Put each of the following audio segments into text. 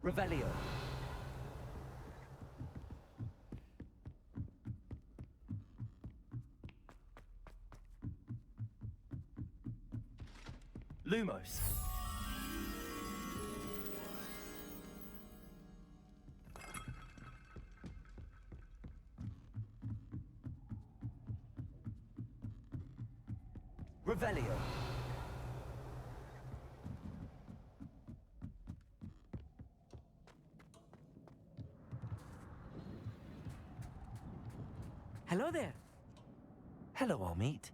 Revelio. Lumos. Revelio. Hello there. Hello, Amit.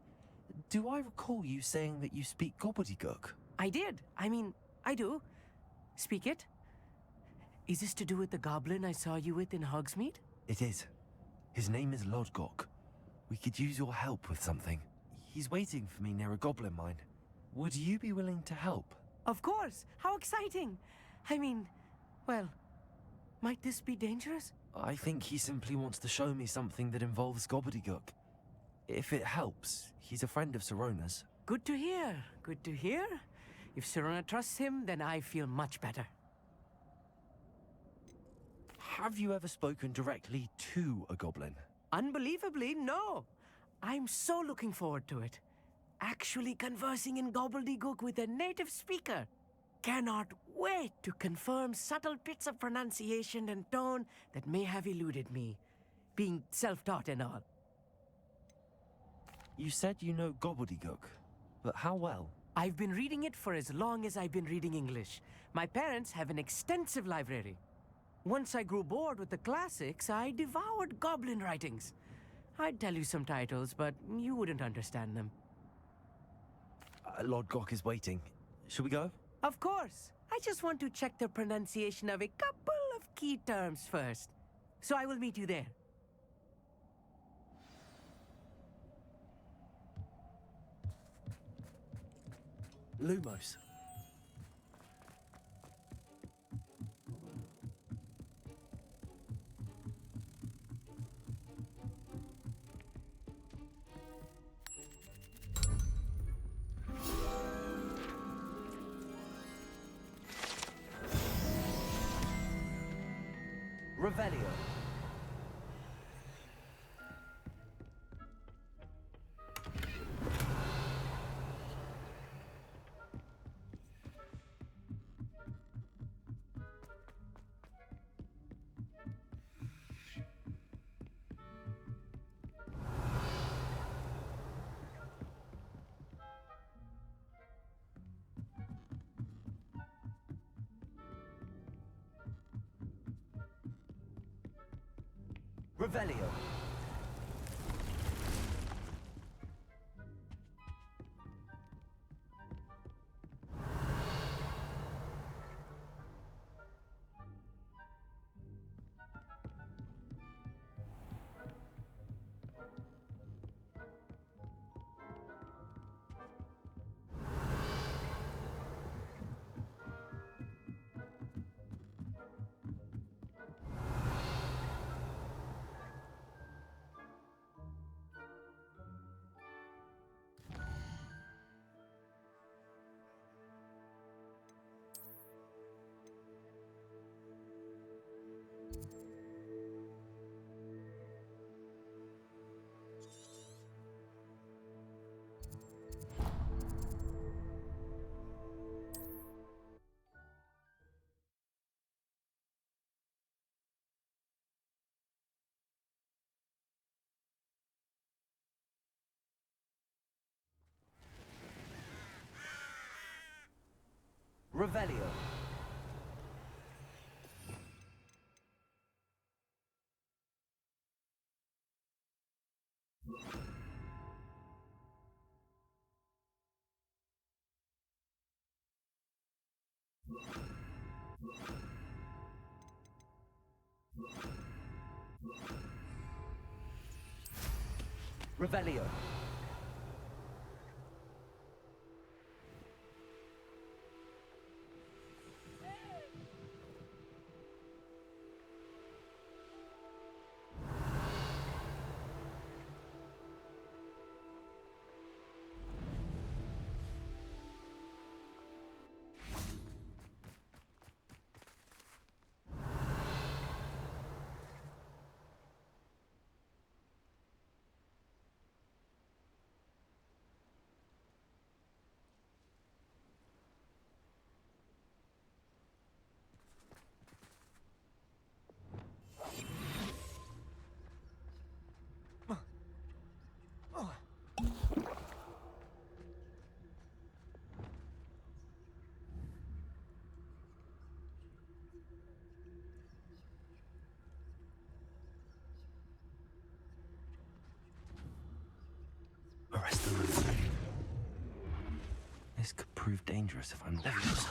Do I recall you saying that you speak gobbledegook? I did. I do. Speak it. Is this to do with the goblin I saw you with in Hogsmeade? It is. His name is Lodgok. We could use your help with something. He's waiting for me near a goblin mine. Would you be willing to help? Of course. How exciting. Well, might this be dangerous? I think he simply wants to show me something that involves gobbledegook. If it helps, he's a friend of Sirona's. Good to hear. Good to hear. If Sirona trusts him, then I feel much better. Have you ever spoken directly to a goblin? Unbelievably, no. I'm so looking forward to it. Actually conversing in gobbledegook with a native speaker. Cannot wait to confirm subtle bits of pronunciation and tone that may have eluded me, being self-taught and all. You said you know gobbledegook, but how well? I've been reading it for as long as I've been reading English. My parents have an extensive library. Once I grew bored with the classics, I devoured goblin writings. I'd tell you some titles, but you wouldn't understand them. Lodgok is waiting. Shall we go? Of course. I just want to check the pronunciation of a couple of key terms first. So I will meet you there. Lumos. Revelio. Revelio. Revelio. Revelio. prove dangerous if I'm Leviosa.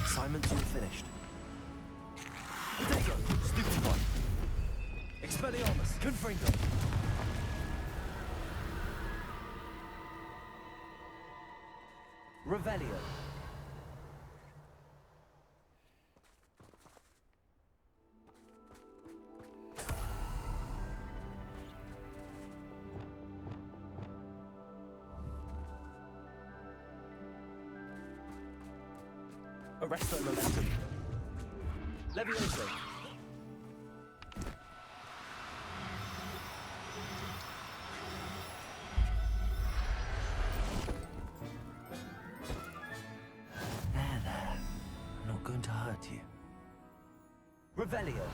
Assignment's all finished. Potato, stupid one. Expelliarmus, Confringo. Revelio. Arresto momentum. Levioso. There. I'm not going to hurt you. Revelio.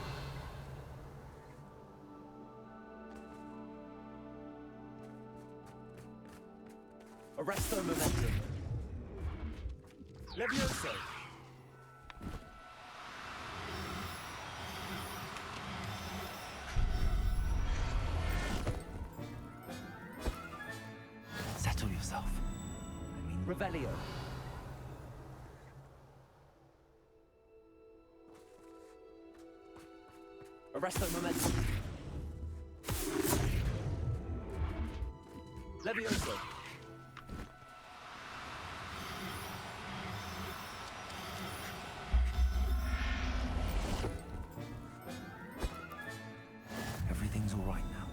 Arresto momentum. Levioso. Settle yourself. I mean, Revelio. Arresto momentum. Levioso. everything's all right now.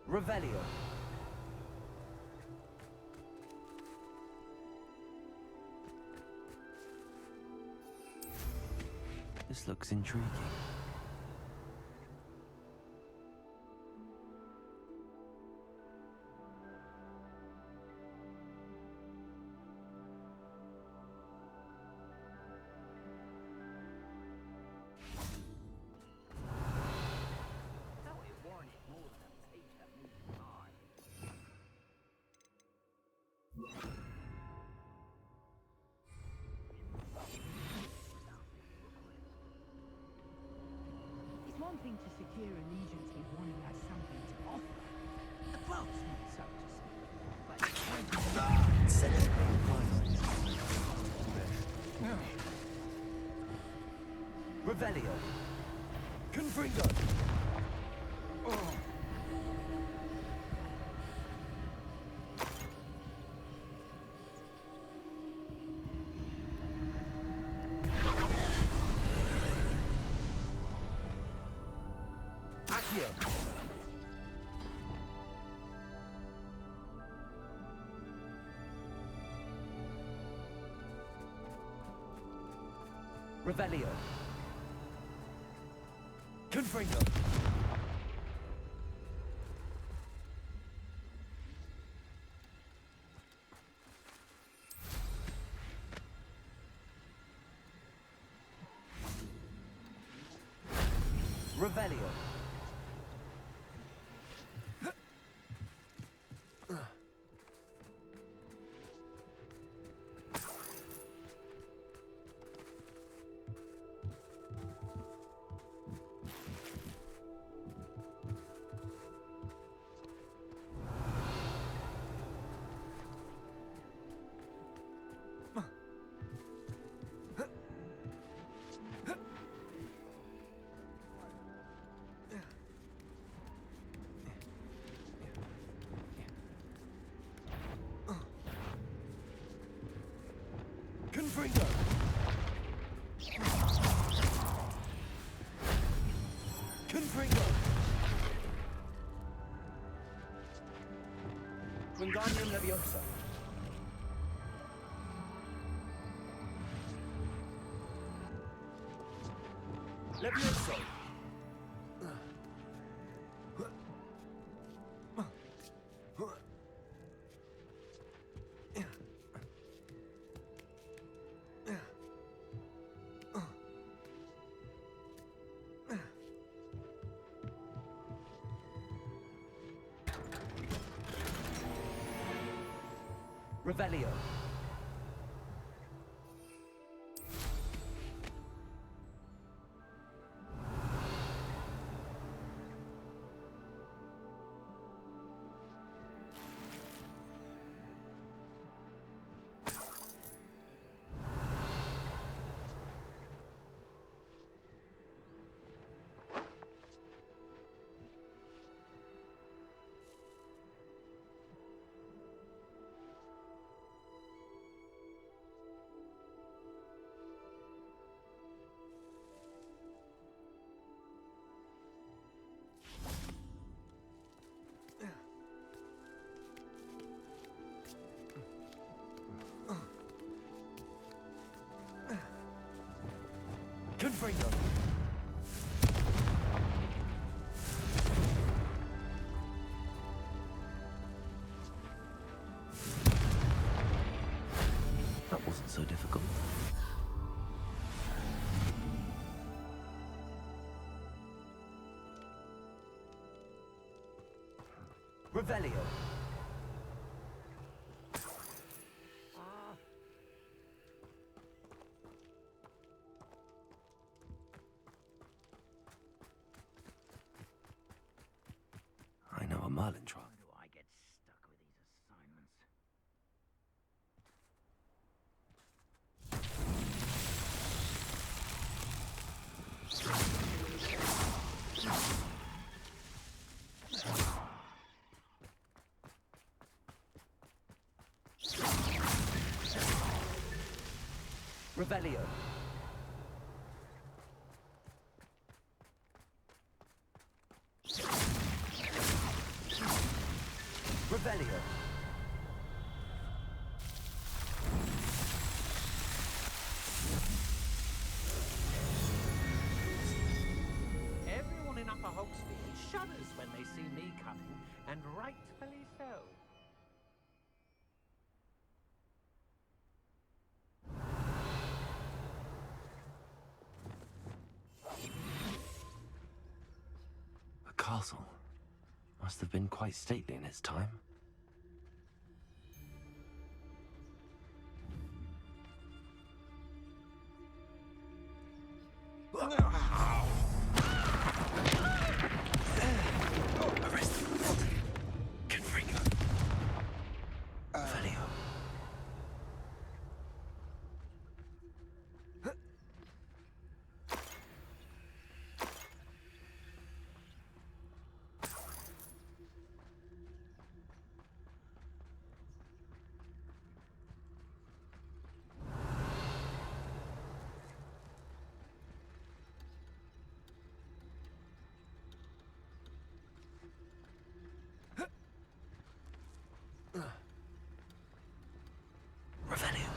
Revelio. This looks intriguing. It's one thing to secure allegiance with one who has something to offer. A craftsman, so to speak. But Revelio. Confringo. Accio. Revelio. Confringo. Revelio. Confringo. Confringo. Wingardium Leviosa. Levioso. Revelio. Confringo. That wasn't so difficult. Revelio. I know a Merlin trial. Why do I get stuck with these assignments? Revelio. Revelio. Everyone in Upper Hogsfield shudders when they see me coming, and rightfully so. A castle. Must have been quite stately in its time. Arrest them. Confringo. Revelio. Revelio.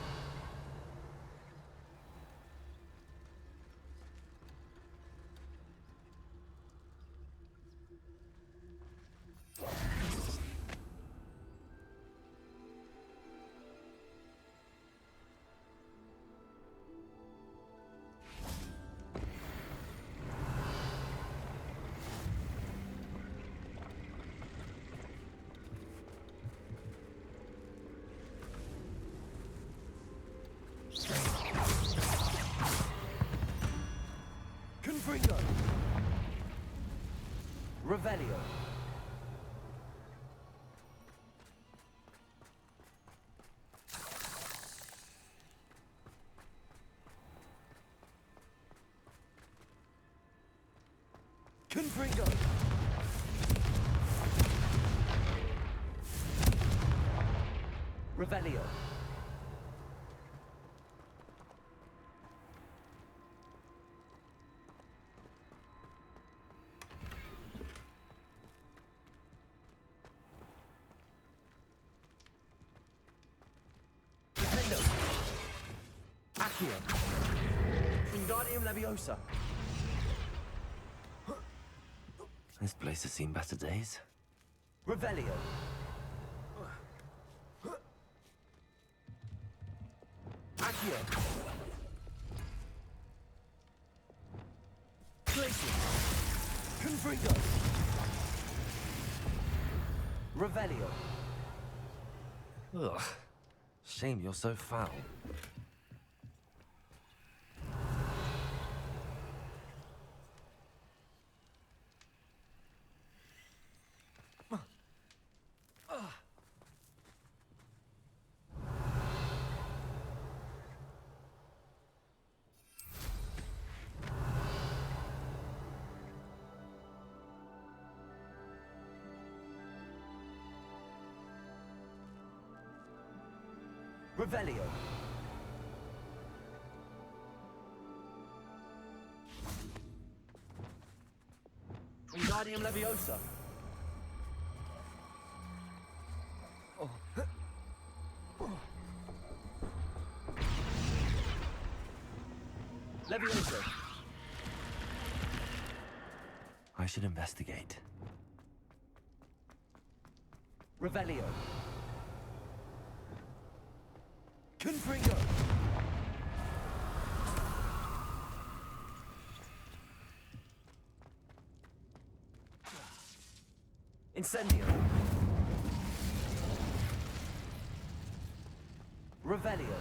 Confringo. Revelio. Confringo. Revelio. Defendo. Accio. Wingardium Leviosa. This place has seen better days. Revelio. Accio. Glacier. Confringo. Revelio. Ugh. Shame you're so foul. Revelio. Wingardium Leviosa. Leviosa. I should investigate. Revelio. Confringo. Incendio. Revelio.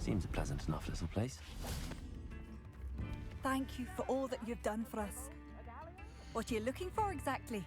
Seems a pleasant enough little place. Thank you for all that you've done for us. What are you looking for exactly?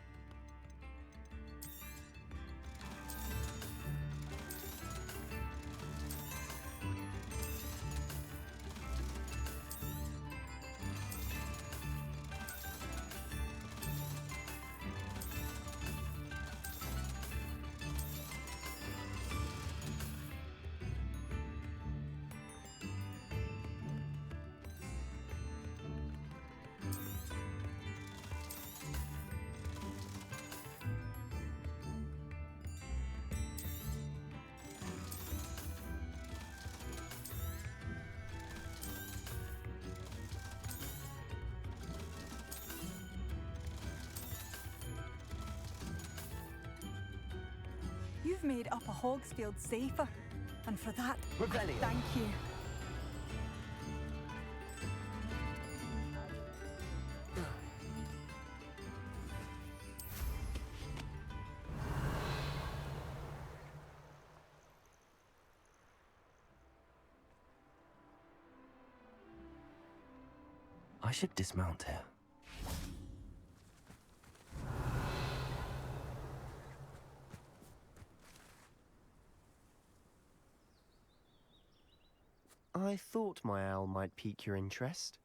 You've made Upper Hogsfield safer, and for that, Revelio. thank you. I should dismount here. I thought my owl might pique your interest.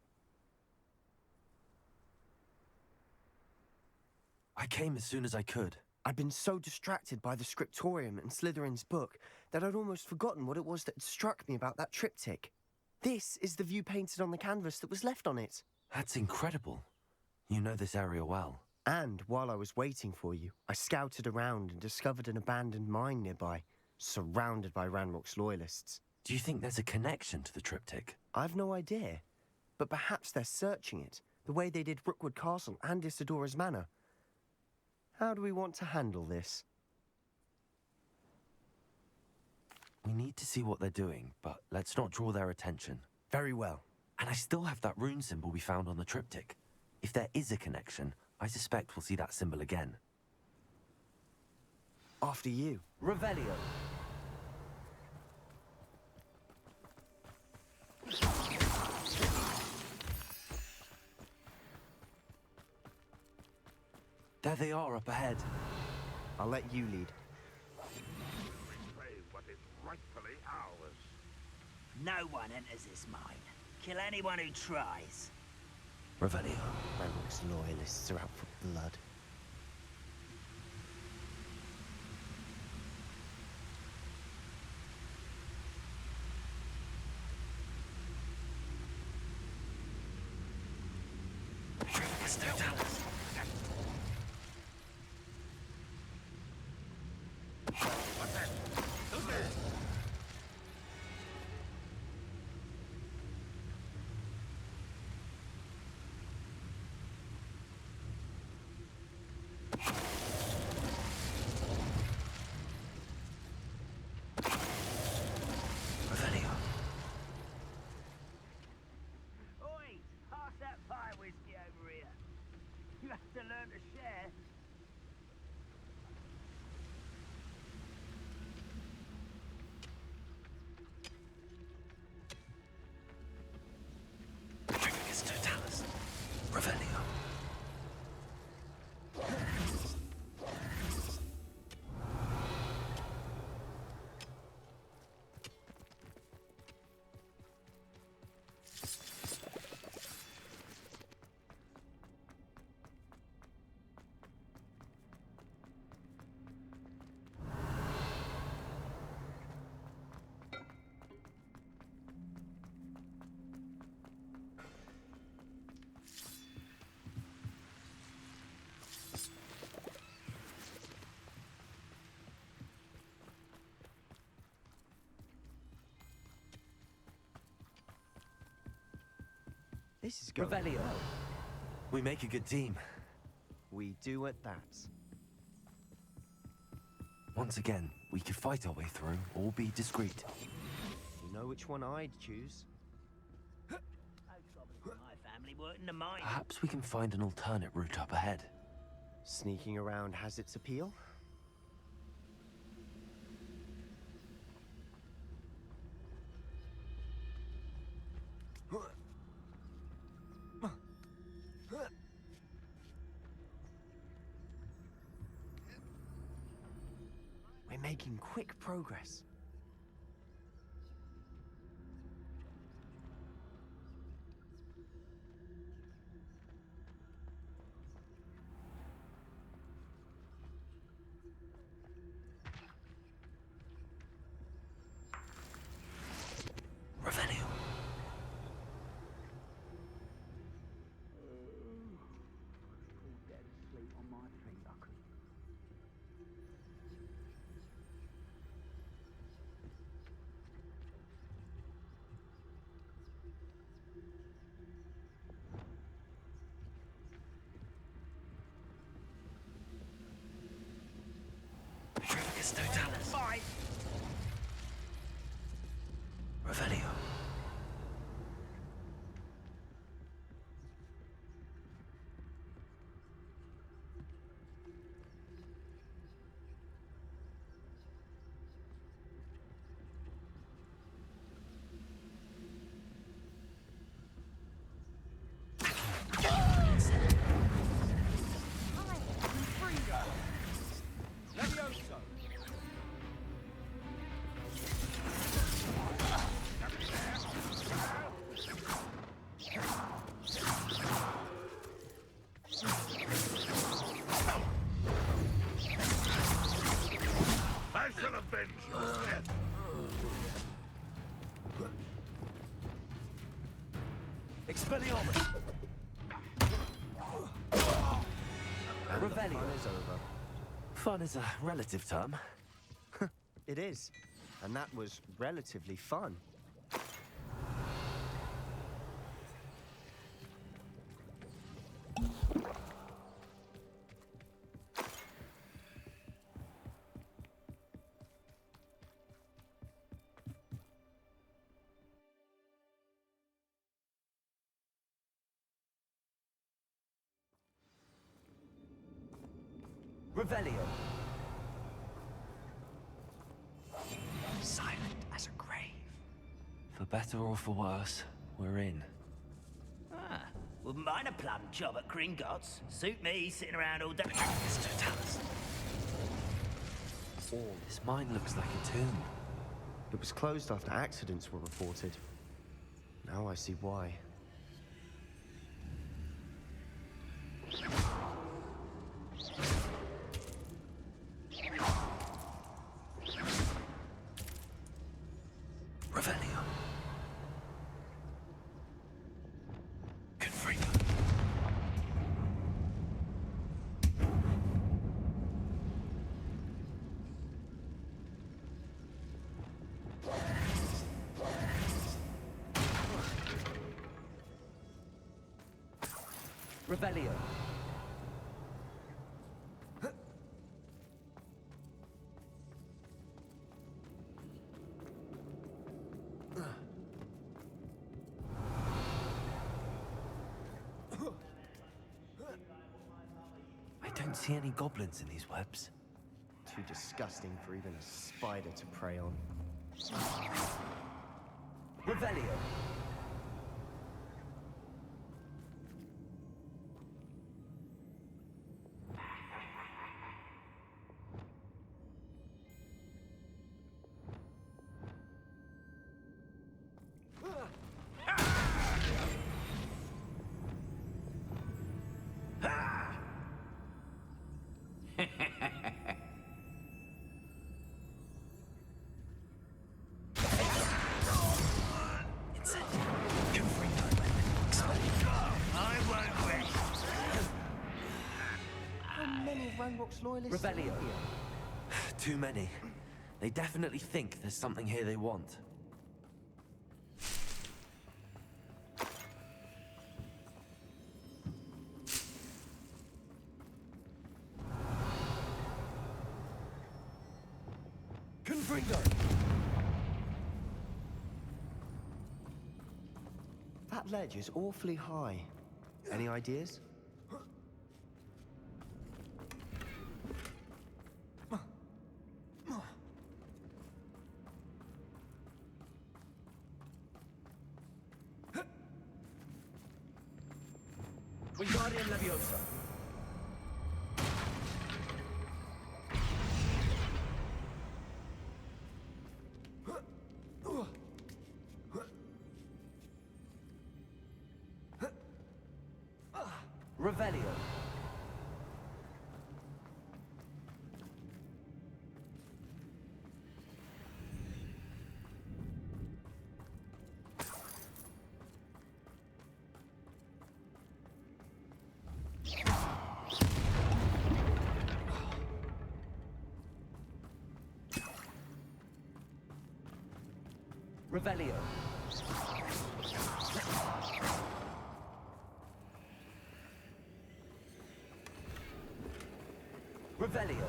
I came as soon as I could. I'd been so distracted by the scriptorium and Slytherin's book that I'd almost forgotten what it was that had struck me about that triptych. This is the view painted on the canvas that was left on it. That's incredible. You know this area well. And while I was waiting for you, I scouted around and discovered an abandoned mine nearby, surrounded by Ranrock's loyalists. Do you think there's a connection to the triptych? I've no idea, but perhaps they're searching it, the way they did Rookwood Castle and Isidora's Manor. How do we want to handle this? We need to see what they're doing, but let's not draw their attention. Very well. And I still have that rune symbol we found on the triptych. If there is a connection, I suspect we'll see that symbol again. After you. Revelio. There they are up ahead. I'll let you lead. Reclaim what is rightfully ours. No one enters this mine. Kill anyone who tries. Revelio. Ranrock's loyalists are out for blood. learn to share. Trificus totalis. Revelio. This is going Revelio. well. We make a good team. We do at that. Once again, we could fight our way through or be discreet. You know which one I'd choose? Most goblins in my family work in the mine. Perhaps we can find an alternate route up ahead. Sneaking around has its appeal. We're making quick progress. Revelio. Dead asleep on my feet, I could. Trificus totalis. Bye. Revelio. I shall avenge your death. Expelliarmus. And the Revelio. Fun is over. Fun is a relative term. It is. And that was relatively fun. Revelio. Silent as a grave. For better or for worse, we're in. Ah, wouldn't mind a plum job at Gringotts. Suit me, sitting around all day. Trificus totalis. This mine looks like a tomb. It was closed after accidents were reported. Now I see why. Revelio. Confringo. Revelio. don't see any goblins in these webs. Too disgusting for even a spider to prey on. Revelio. Loyalists Revelio. Too many. They definitely think there's something here they want. Confringo! That ledge is awfully high. Any ideas? Wingardium Leviosa. Revelio. Revelio. Revelio.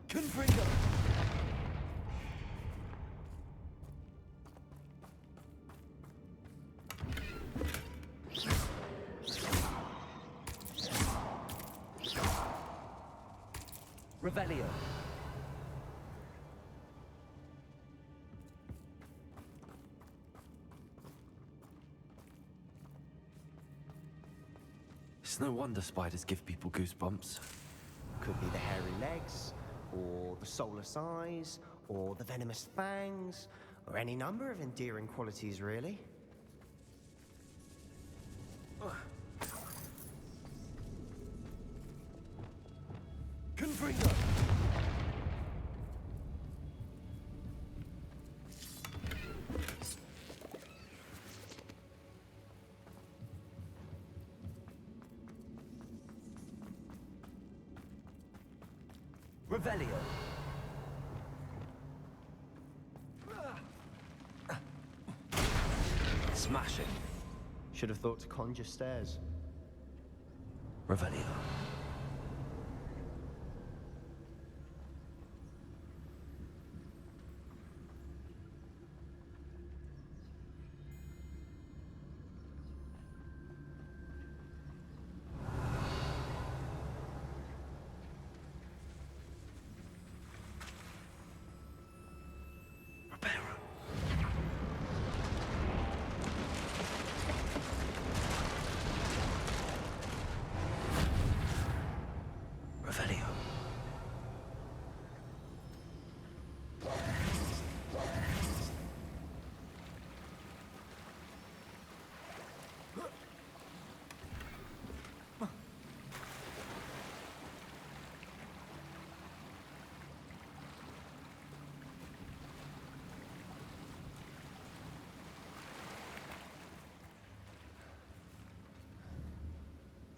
Confringo! Revelio. It's no wonder spiders give people goosebumps. Could be the hairy legs, or the soulless eyes, or the venomous fangs, or any number of endearing qualities, really. Confringo! Revelio. Smashing. Should have thought to conjure stairs. Revelio. Revelio.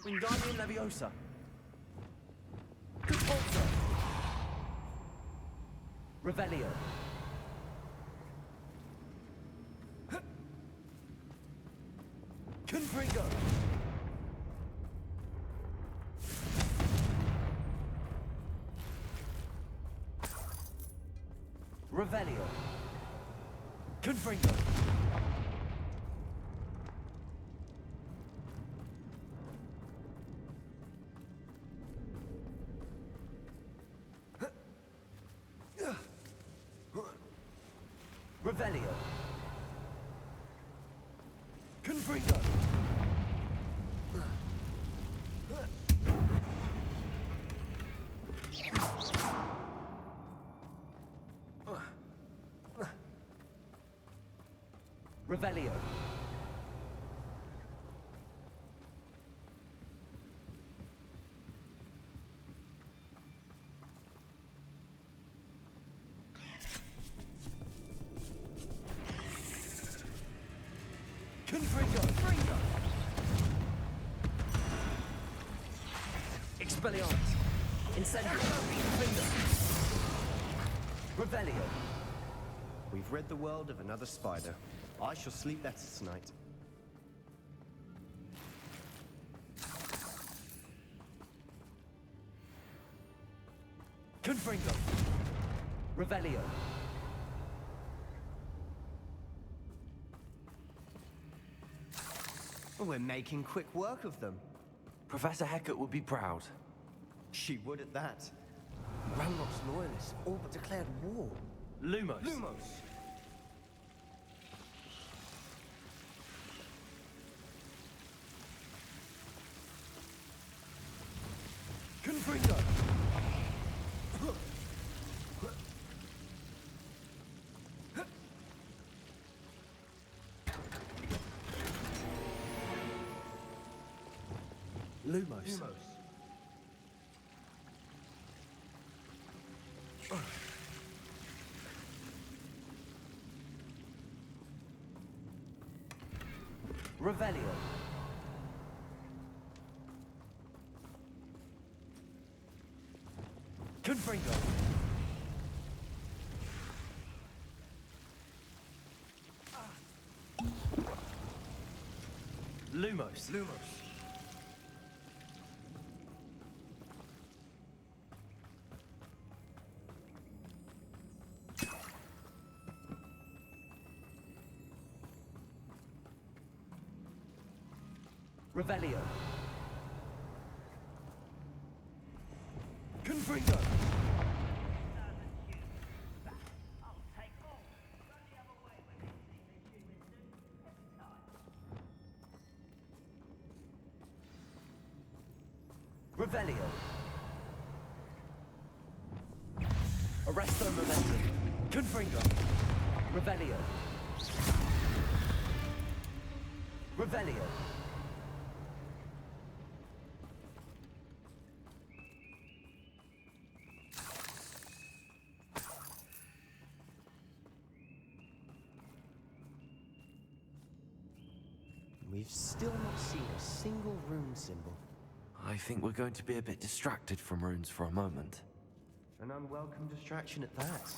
Wingardium Leviosa. Compulso. Revelio. Confringo. Revelio. Confringo. Revelio. Confringo. Revelio. Confringo. Expelliarmus. Incendio. Confringo. Revelio. We've rid the world of another spider. I shall sleep better tonight. Confringo. Revelio. We're making quick work of them. Professor Hecat would be proud. She would at that. Ranrock's loyalists all but declared war. Lumos. Confringo. Lumos. Revelio. Confringo. Lumos. Revelio. Confringo. Revelio. Arresto momentum. Confringo. Revelio. Revelio. We've still not seen a single rune symbol. I think we're going to be a bit distracted from runes for a moment. An unwelcome distraction at that.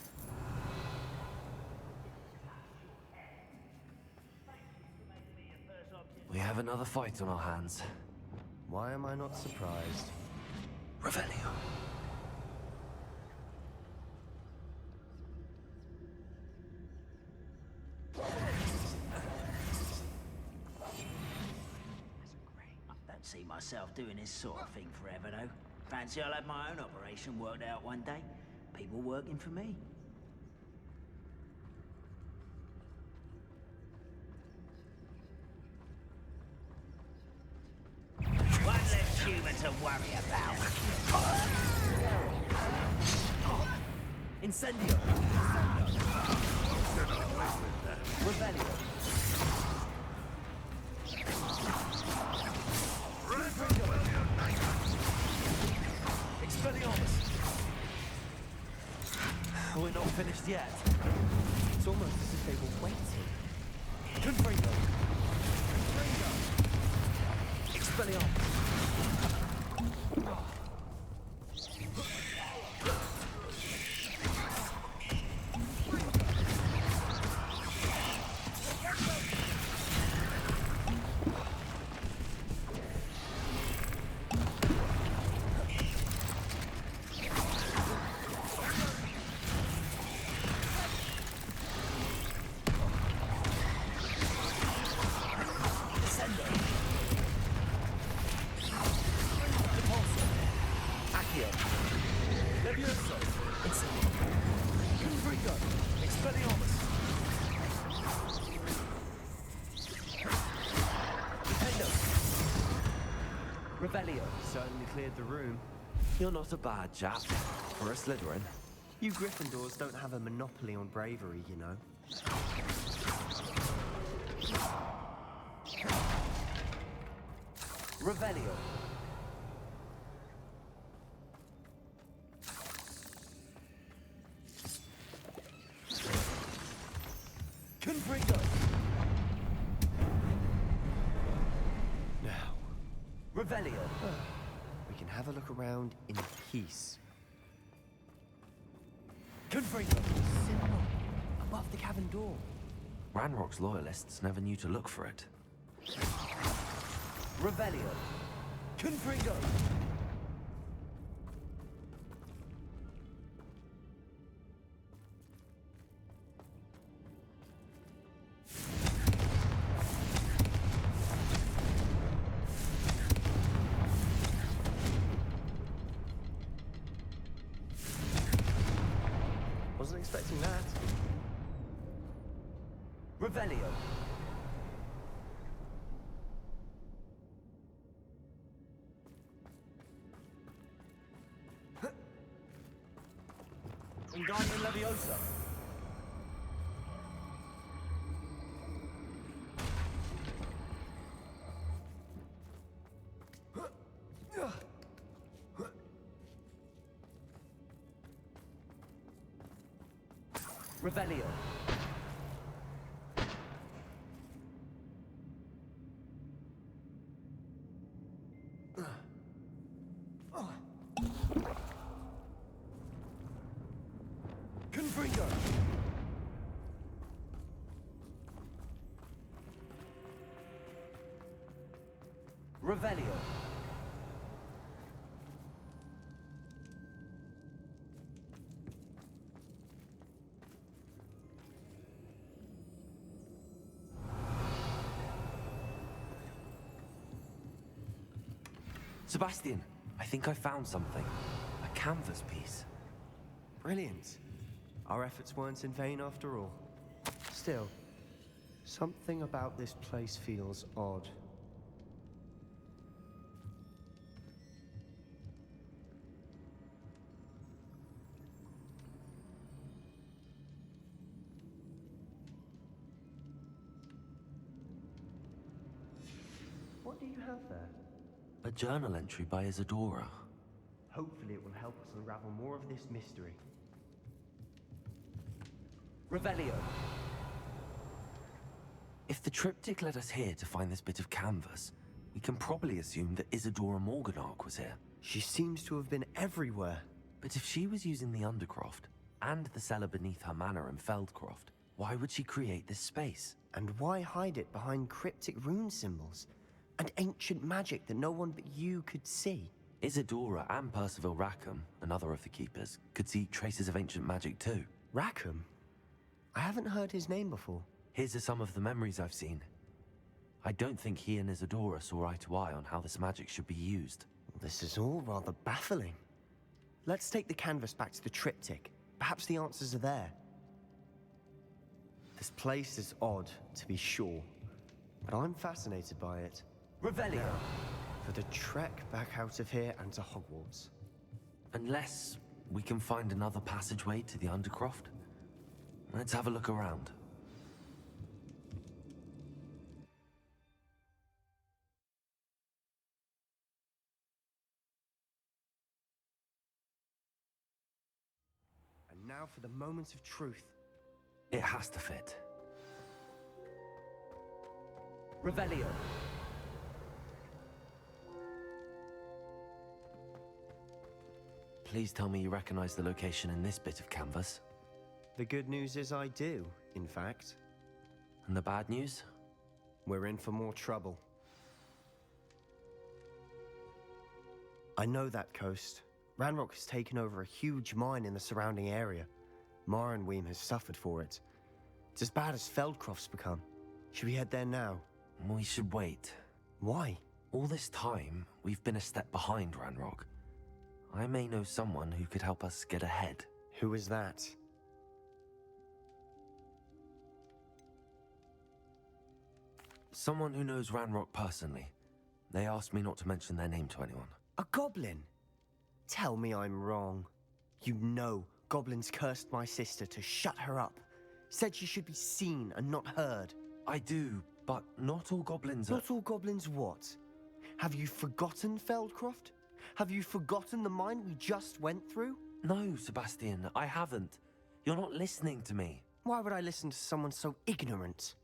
We have another fight on our hands. Why am I not surprised? Revelio. Don't see myself doing this sort of thing forever, though. Fancy I'll have my own operation worked out one day. People working for me. One less human to worry about. Incendio. Revelio. Expelliarmus. We're not finished yet. It's almost as if they were waiting. Confringo. Expelliarmus. Levioso. Confringo. Expelliarmus. Nintendo. Revelio. Certainly cleared the room. You're not a bad chap for a Slytherin. You Gryffindors don't have a monopoly on bravery, you know. Revelio. Confringo. Now, Revelio. we can have a look around in peace. Confringo. Symbol above the cabin door. Ranrock's loyalists never knew to look for it. Revelio. Confringo. Wasn't expecting that. Revelio. Wingardium Leviosa. Revelio. Confringo. Revelio. Sebastian, I think I found something. A canvas piece. Brilliant. Our efforts weren't in vain after all. Still, something about this place feels odd. What do you have there? A journal entry by Isadora. Hopefully it will help us unravel more of this mystery. Revelio. If the triptych led us here to find this bit of canvas, we can probably assume that Isadora Morganach was here. She seems to have been everywhere. But if she was using the Undercroft, and the cellar beneath her manor in Feldcroft, why would she create this space? And why hide it behind cryptic rune symbols? And ancient magic that no one but you could see? Isadora and Percival Rackham, another of the Keepers, could see traces of ancient magic too. Rackham? I haven't heard his name before. His are some of the memories I've seen. I don't think he and Isadora saw eye to eye on how this magic should be used. This is all rather baffling. Let's take the canvas back to the triptych. Perhaps the answers are there. This place is odd, to be sure, but I'm fascinated by it. Revelio. For the trek back out of here and to Hogwarts. Unless we can find another passageway to the Undercroft. Let's have a look around. And now for the moment of truth. It has to fit. Revelio. Please tell me you recognize the location in this bit of canvas. The good news is I do, in fact. And the bad news? We're in for more trouble. I know that coast. Ranrock has taken over a huge mine in the surrounding area. Marrenweem has suffered for it. It's as bad as Feldcroft's become. Should we head there now? We should wait. Why? All this time, we've been a step behind Ranrock. I may know someone who could help us get ahead. Who is that? Someone who knows Ranrock personally. They asked me not to mention their name to anyone. A goblin? Tell me I'm wrong. You know goblins cursed my sister to shut her up. Said she should be seen and not heard. I do, but not all goblins are... Not all goblins what? Have you forgotten Feldcroft? Have you forgotten the mine we just went through? No, Sebastian, I haven't. You're not listening to me. Why would I listen to someone so ignorant?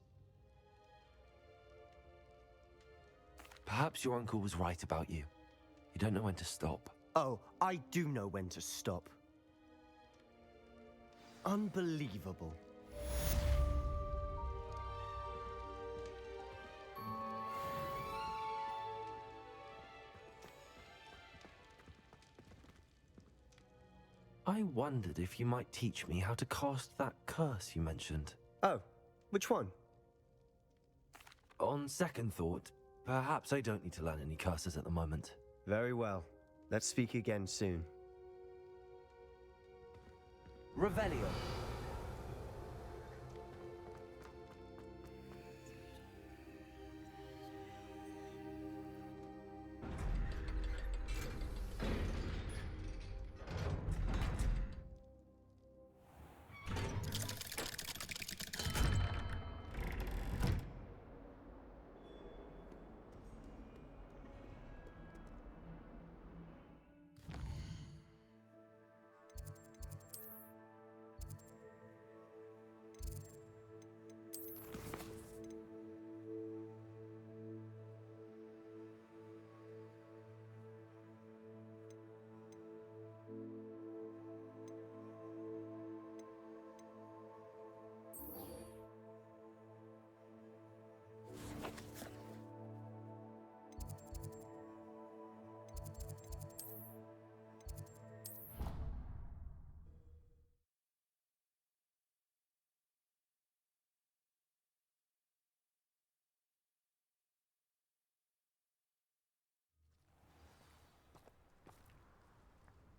Perhaps your uncle was right about you. You don't know when to stop. Oh, I do know when to stop. Unbelievable. I wondered if you might teach me how to cast that curse you mentioned. Oh, which one? On second thought, perhaps I don't need to learn any curses at the moment. Very well. Let's speak again soon. Revelio.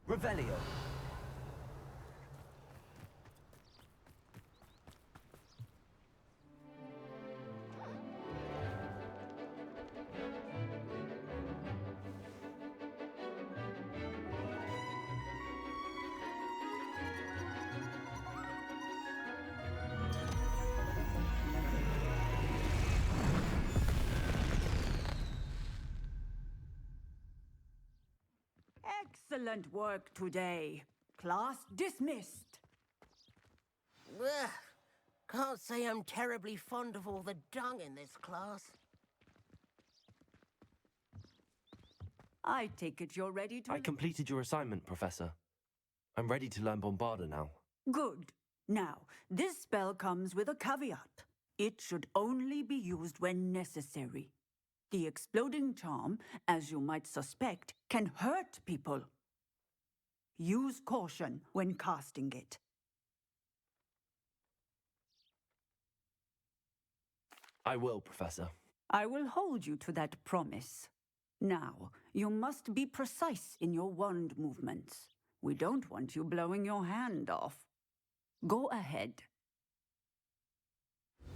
Revelio. Excellent work today. Class dismissed. Ugh. Can't say I'm terribly fond of all the dung in this class. I take it you're ready to... I completed your assignment, Professor. I'm ready to learn Bombarda now. Good. Now, this spell comes with a caveat. It should only be used when necessary. The exploding charm, as you might suspect, can hurt people. Use caution when casting it. I will, Professor. I will hold you to that promise. Now, you must be precise in your wand movements. We don't want you blowing your hand off. Go ahead.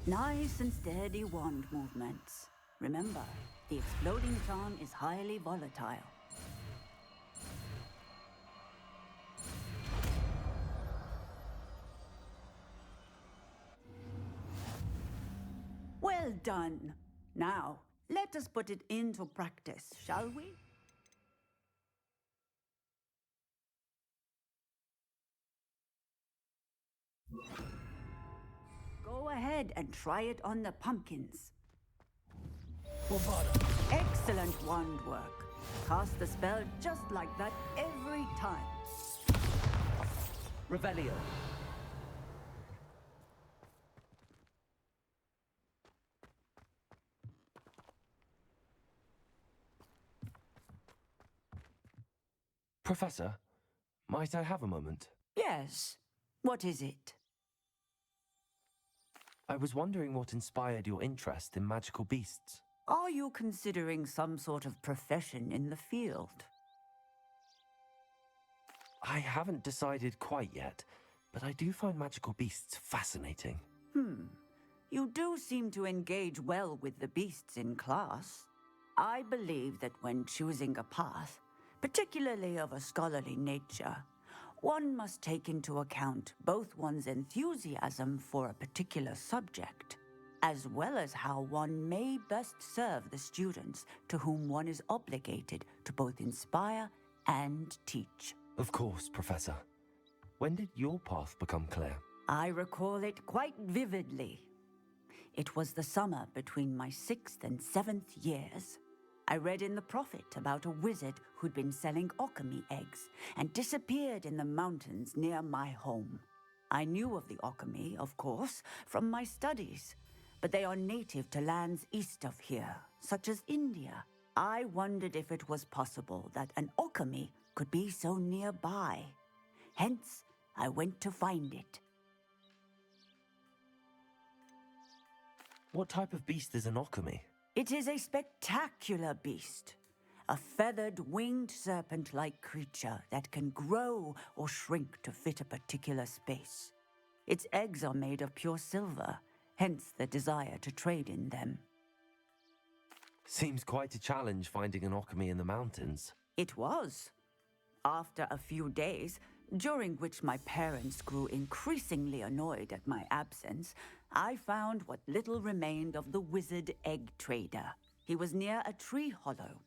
Nice and steady wand movements. Remember, the exploding charm is highly volatile. Well done. Now, let us put it into practice, shall we? Go ahead and try it on the pumpkins. Excellent wand work. Cast the spell just like that every time. Revelio. Professor, might I have a moment? Yes. What is it? I was wondering what inspired your interest in magical beasts. Are you considering some sort of profession in the field? I haven't decided quite yet, but I do find magical beasts fascinating. You do seem to engage well with the beasts in class. I believe that when choosing a path, particularly of a scholarly nature, one must take into account both one's enthusiasm for a particular subject, as well as how one may best serve the students to whom one is obligated to both inspire and teach. Of course, Professor. When did your path become clear? I recall it quite vividly. It was the summer between my 6th and 7th years. I read in the Prophet about a wizard who'd been selling alchemy eggs and disappeared in the mountains near my home. I knew of the alchemy, of course, from my studies, but they are native to lands east of here, such as India. I wondered if it was possible that an alchemy could be so nearby. Hence, I went to find it. What type of beast is an alchemy? It is a spectacular beast. A feathered, winged serpent-like creature that can grow or shrink to fit a particular space. Its eggs are made of pure silver, hence the desire to trade in them. Seems quite a challenge finding an alchemy in the mountains. It was. After a few days, during which my parents grew increasingly annoyed at my absence, I found what little remained of the wizard egg trader. He was near a tree hollow,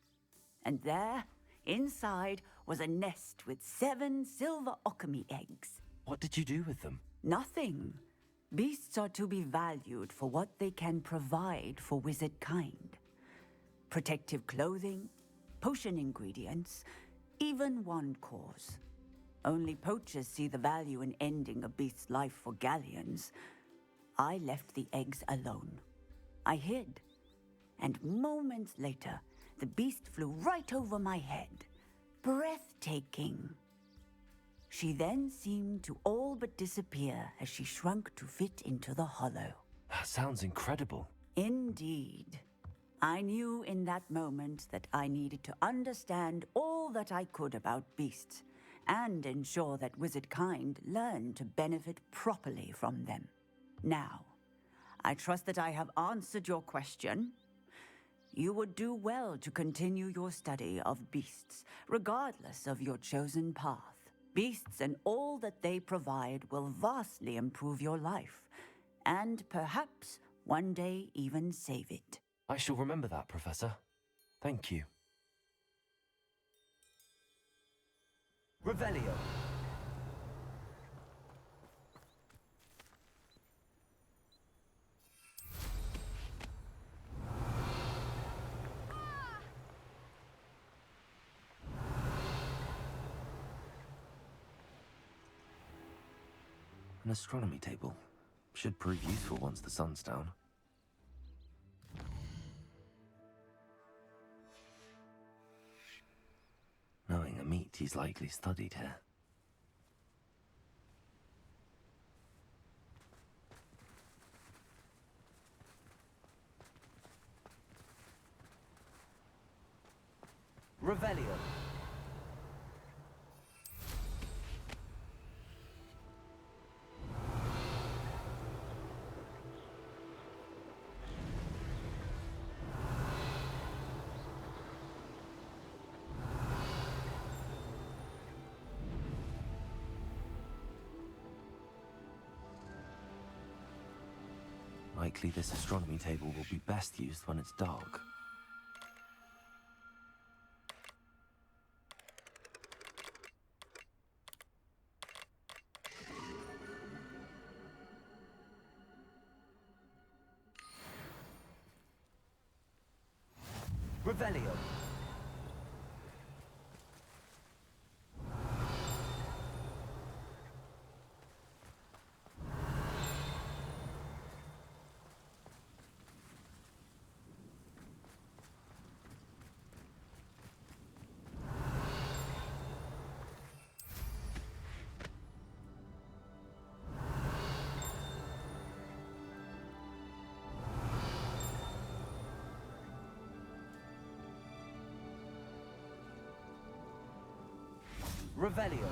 and there, inside, was a nest with 7 silver alchemy eggs. What did you do with them? Nothing. Beasts are to be valued for what they can provide for wizard kind. Protective clothing, potion ingredients, even wand cores. Only poachers see the value in ending a beast's life for galleons. I left the eggs alone. I hid, and moments later, the beast flew right over my head. Breathtaking. She then seemed to all but disappear as she shrunk to fit into the hollow. That sounds incredible. Indeed. I knew in that moment that I needed to understand all that I could about beasts and ensure that wizard kind learned to benefit properly from them. Now, I trust that I have answered your question. You would do well to continue your study of beasts, regardless of your chosen path. Beasts and all that they provide will vastly improve your life, and perhaps one day even save it. I shall remember that, Professor. Thank you. Revelio. An astronomy table. Should prove useful once the sun's down. Knowing Amit, he's likely studied here. Revelio. Likely this astronomy table will be best used when it's dark. Revelio. Revelio.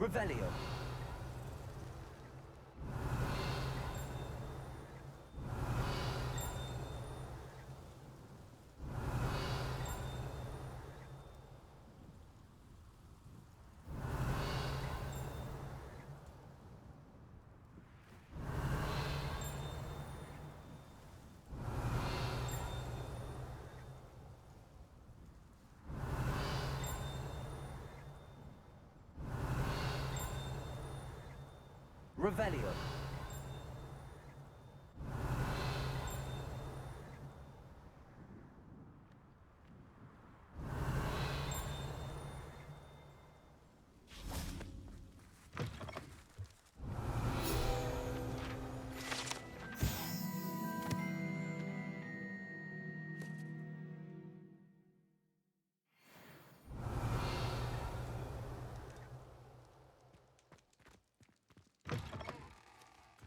Revelio. Revelio.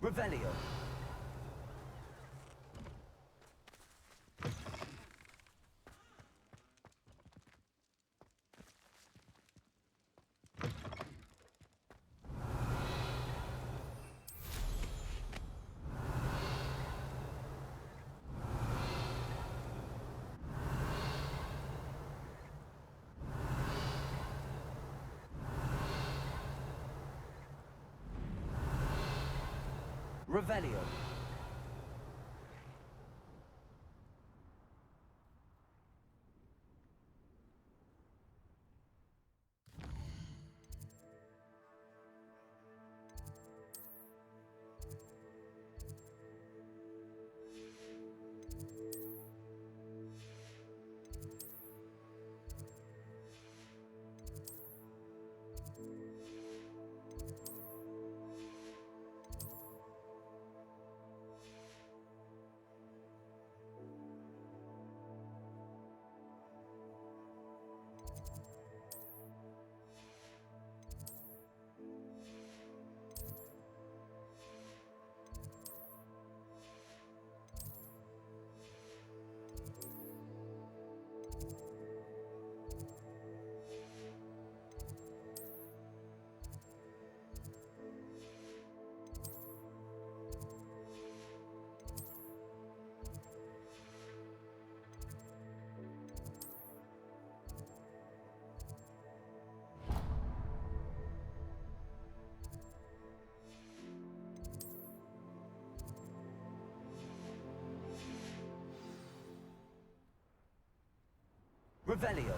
Revelio. Revelio. Revelio.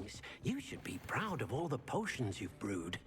things. You should be proud of all the potions you've brewed.